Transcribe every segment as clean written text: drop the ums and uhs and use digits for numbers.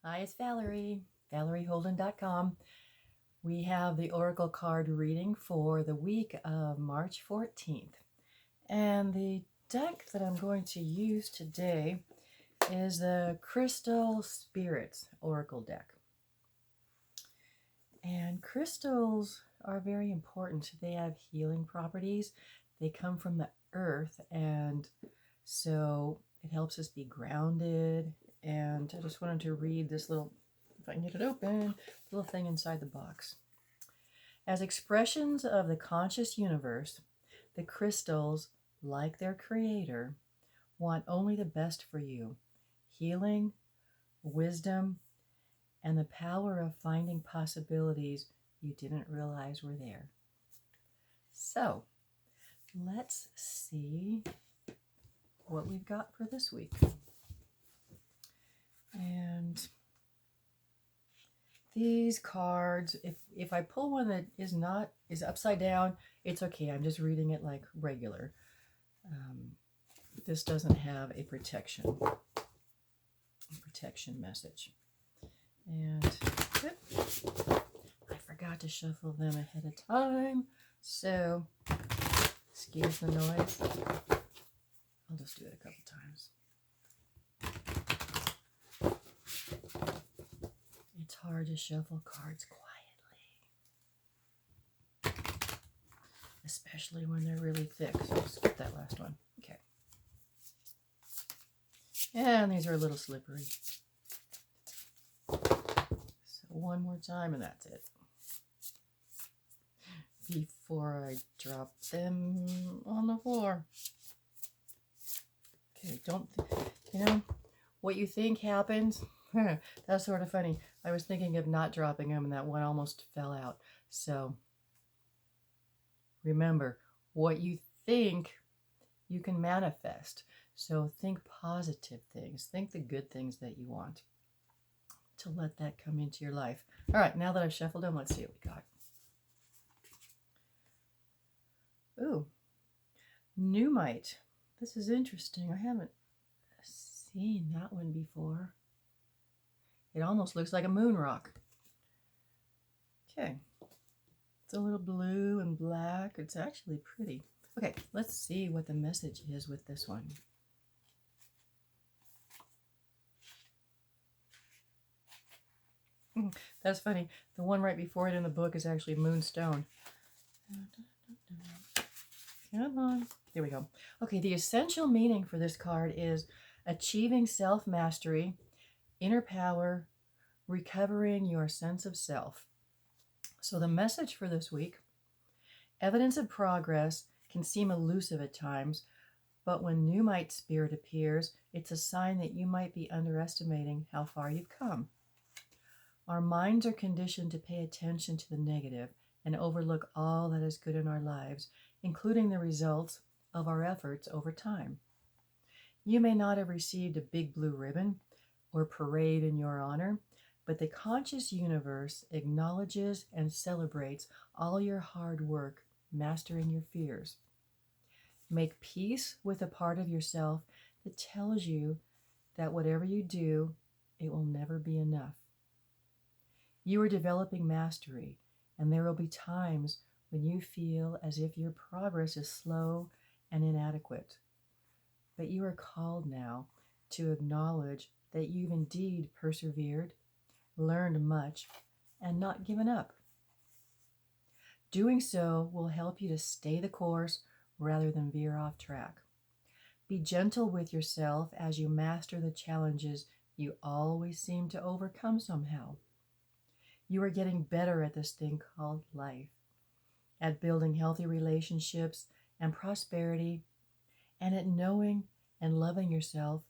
Hi, it's Valerie, ValerieHolden.com. We have the Oracle card reading for the week of March 14th. And the deck that I'm going to use today is the Crystal Spirits Oracle deck. And crystals are very important. They have healing properties. They come from the earth, and so it helps us be grounded. And I just wanted to read this little, if I can get it open, little thing inside the box. As expressions of the conscious universe, the crystals, like their creator, want only the best for you: healing, wisdom, and the power of finding possibilities you didn't realize were there. So, let's see what we've got for this week. And these cards, if I pull one that is upside down, it's okay. I'm just reading it like regular. This doesn't have a protection message. And I forgot to shuffle them ahead of time, so excuse the noise. I'll just do it a couple times. It's hard to shuffle cards quietly, especially when they're really thick. So I'll skip that last one. Okay. And these are a little slippery. So one more time and that's it. Before I drop them on the floor. Okay, what you think happens? That's sort of funny. I was thinking of not dropping them and that one almost fell out. So remember, what you think, you can manifest. So think positive things. Think the good things that you want to let that come into your life. All right, now that I've shuffled them, let's see what we got. Ooh, Numite. This is interesting. I haven't seen that one before. It almost looks like a moon rock. Okay. It's a little blue and black. It's actually pretty. Okay, let's see what the message is with this one. That's funny. The one right before it in the book is actually Moonstone. Come on. There we go. Okay, the essential meaning for this card is achieving self-mastery, inner power, recovering your sense of self. So the message for this week: evidence of progress can seem elusive at times, but when Numite spirit appears, it's a sign that you might be underestimating how far you've come. Our minds are conditioned to pay attention to the negative and overlook all that is good in our lives, including the results of our efforts over time. You may not have received a big blue ribbon or parade in your honor, but the conscious universe acknowledges and celebrates all your hard work mastering your fears. Make peace with a part of yourself that tells you that whatever you do, it will never be enough. You are developing mastery, and there will be times when you feel as if your progress is slow and inadequate. But you are called now to acknowledge that you've indeed persevered, learned much, and not given up. Doing so will help you to stay the course rather than veer off track. Be gentle with yourself as you master the challenges you always seem to overcome somehow. You are getting better at this thing called life, at building healthy relationships and prosperity, and at knowing and loving yourself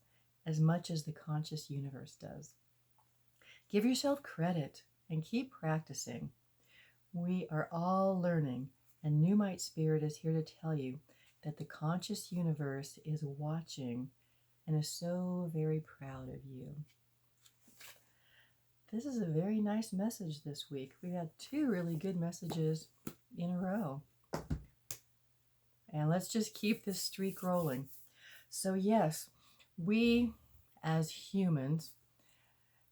as much as the conscious universe does. Give yourself credit and keep practicing. We are all learning, and Numite Spirit is here to tell you that the conscious universe is watching and is so very proud of you. This is a very nice message this week. We had 2 really good messages in a row. And let's just keep this streak rolling. So yes, we as humans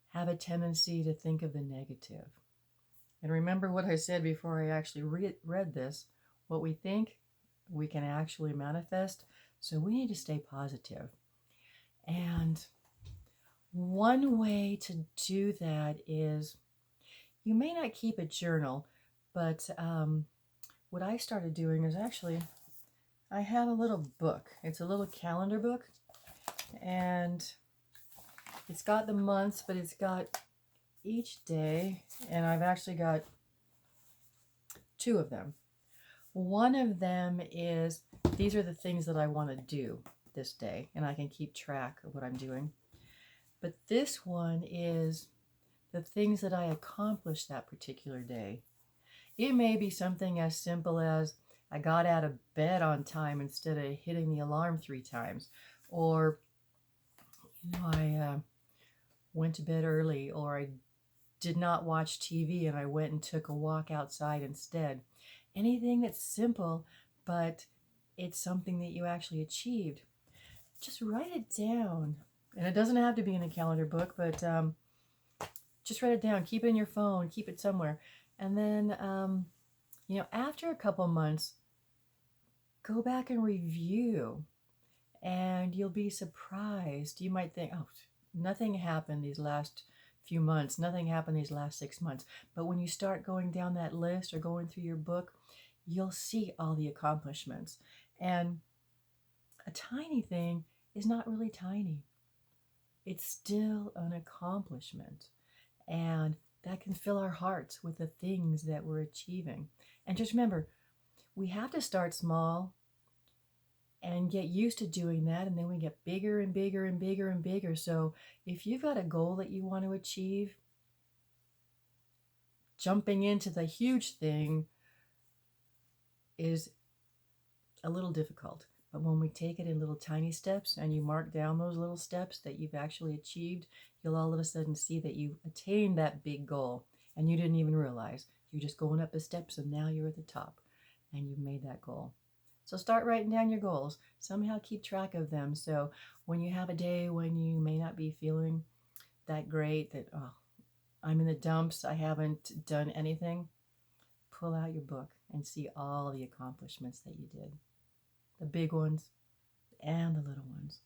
have a tendency to think of the negative. And remember what I said before I actually read this. What we think, we can actually manifest. So we need to stay positive. And one way to do that is, you may not keep a journal, but what I started doing is actually, I have a little book. It's a little calendar book, and it's got the months, but it's got each day, and I've actually got two of them. One of them is, these are the things that I want to do this day, and I can keep track of what I'm doing. But this one is the things that I accomplished that particular day. It may be something as simple as, I got out of bed on time instead of hitting the alarm 3 times, or I went to bed early, or I did not watch TV and I went and took a walk outside instead. Anything that's simple, but it's something that you actually achieved. Just write it down. And it doesn't have to be in a calendar book, but just write it down. Keep it in your phone. Keep it somewhere. And then, after a couple months, go back and review. And you'll be surprised. You might think, oh, nothing happened these last few months. Nothing happened these last 6 months. But when you start going down that list or going through your book, you'll see all the accomplishments. And a tiny thing is not really tiny. It's still an accomplishment. And that can fill our hearts with the things that we're achieving. And just remember, we have to start small and get used to doing that, and then we get bigger and bigger and bigger and bigger. So if you've got a goal that you want to achieve, jumping into the huge thing is a little difficult. But when we take it in little tiny steps and you mark down those little steps that you've actually achieved, you'll all of a sudden see that you attained that big goal and you didn't even realize. You're just going up the steps and now you're at the top and you've made that goal. So start writing down your goals. Somehow keep track of them. So when you have a day when you may not be feeling that great, that, oh, I'm in the dumps, I haven't done anything, pull out your book and see all the accomplishments that you did. The big ones and the little ones.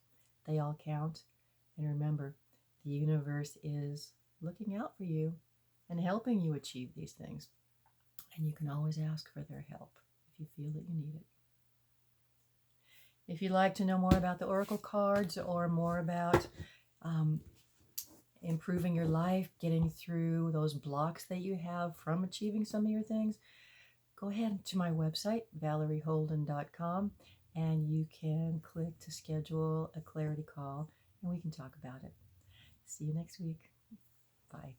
They all count. And remember, the universe is looking out for you and helping you achieve these things. And you can always ask for their help if you feel that you need it. If you'd like to know more about the Oracle cards or more about improving your life, getting through those blocks that you have from achieving some of your things, go ahead to my website, valerieholden.com, and you can click to schedule a clarity call and we can talk about it. See you next week. Bye.